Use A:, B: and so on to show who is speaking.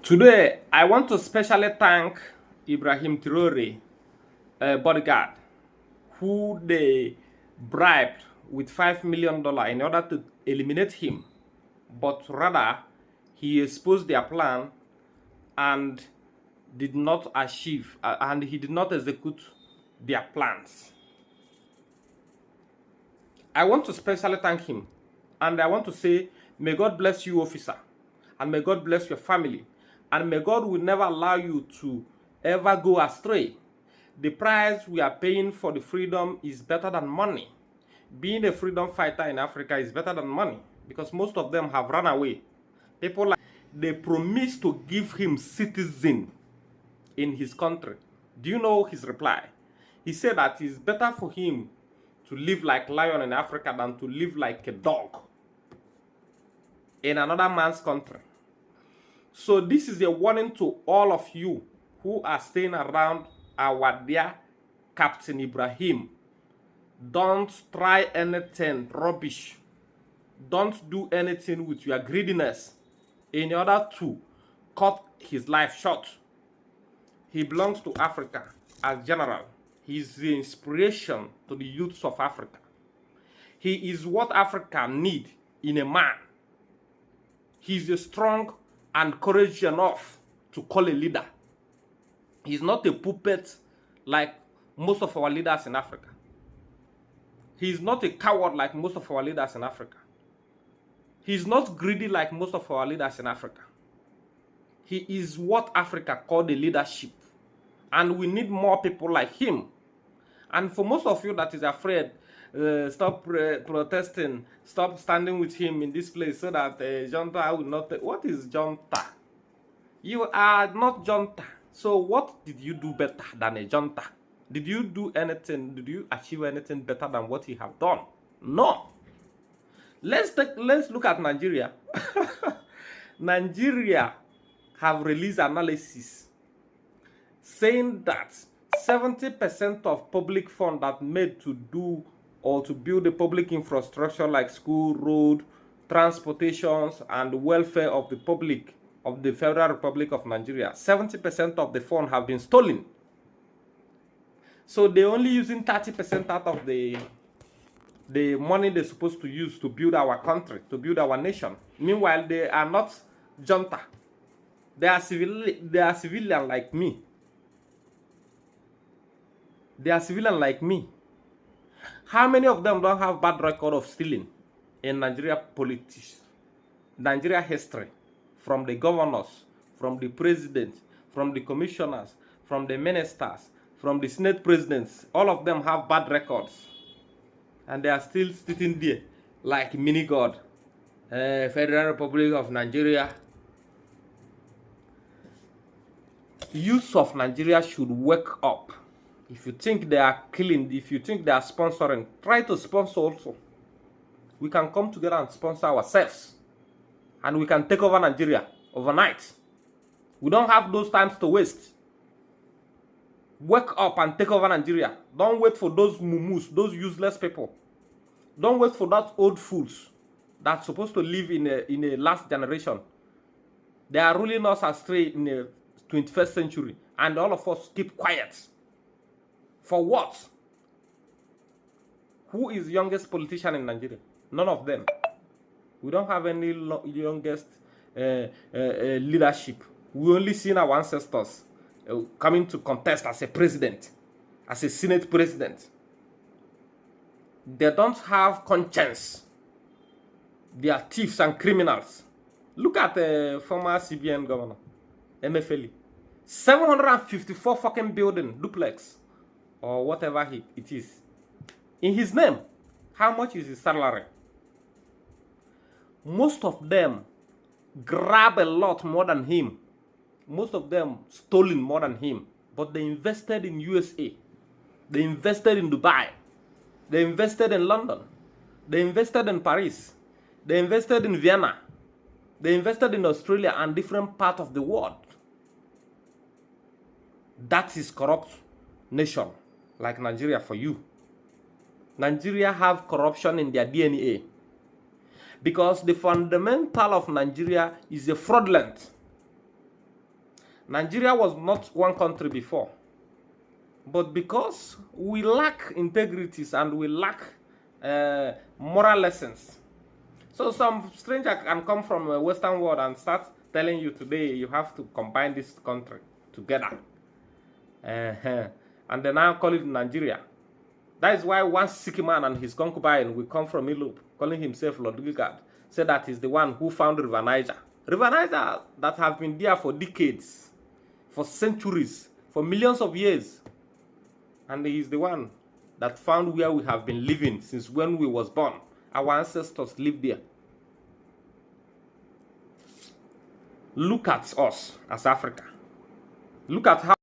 A: Today, I want to specially thank Ibrahim Traoré, Bodyguard, who they bribed with $5 million in order to eliminate him. But rather, he exposed their plan and did not achieve, and he did not execute their plans. I want to specially thank him, and I want to say, may God bless you, officer, and may God bless your family, and may God will never allow you to ever go astray. The price we are paying for the freedom is better than money. Being a freedom fighter in Africa is better than money, because most of them have run away. People like, they promised to give him citizen in his country. Do you know his reply? He said that it's better for him to live like lion in Africa than to live like a dog in another man's country. So this is a warning to all of you who are staying around our dear Captain Ibrahim. Don't try anything rubbish. Don't do anything with your greediness in order to cut his life short. He belongs to Africa as general. He is the inspiration to the youths of Africa. He is what Africa needs in a man. He is strong and courageous enough to call a leader. He's not a puppet like most of our leaders in Africa. He's not a coward like most of our leaders in Africa. He's not greedy like most of our leaders in Africa. He is what Africa called a leadership. And we need more people like him. And for most of you that is afraid, stop protesting, stop standing with him in this place so that junta will not... What is junta? You are not junta. So what did you do better than a junta? Did you do anything? Did you achieve anything better than what you have done? No. Let's look at Nigeria. Nigeria have released analysis saying that 70% of public funds that made to do or to build the public infrastructure like school, road, transportations, and welfare of the public of the Federal Republic of Nigeria, 70% of the funds have been stolen. So they're only using 30% out of the money they're supposed to use to build our country, to build our nation. Meanwhile, they are not junta. They are civilian like me. They are civilian like me. How many of them don't have bad record of stealing in Nigeria politics, Nigeria history, from the governors, from the president, from the commissioners, from the ministers, from the senate presidents? All of them have bad records. And they are still sitting there like mini god. Federal Republic of Nigeria. Youth of Nigeria should wake up. If you think they are killing, if you think they are sponsoring, try to sponsor also. We can come together and sponsor ourselves. And we can take over Nigeria overnight. We don't have those times to waste. Wake up and take over Nigeria. Don't wait for those mumus, those useless people. Don't wait for that old fools that's supposed to live in a last generation. They are ruling us astray in the 21st century. And all of us keep quiet. For what? Who is the youngest politician in Nigeria? None of them. We don't have any youngest leadership. We only seen our ancestors coming to contest as a president, as a senate president. They don't have conscience. They are thieves and criminals. Look at the former CBN governor, MFLE. 754 fucking building, duplex, or whatever it is, in his name. How much is his salary? Most of them grab a lot more than him. Most of them stolen more than him. But they invested in USA. They invested in Dubai. They invested in London. They invested in Paris. They invested in Vienna. They invested in Australia and different parts of the world. That is corrupt nation, like Nigeria for you. Nigeria have corruption in their DNA. Because the fundamental of Nigeria is a fraudulent. Nigeria was not one country before. But because we lack integrities and we lack moral lessons. So some stranger can come from a Western world and start telling you today you have to combine this country together. And they now call it Nigeria. That is why one sick man and his concubine will come from Ilob, calling himself Lord Bodyguard, said that he's the one who found River Niger. River Niger that have been there for decades, for centuries, for millions of years. And he is the one that found where we have been living since when we was born. Our ancestors lived there. Look at us as Africa. Look at how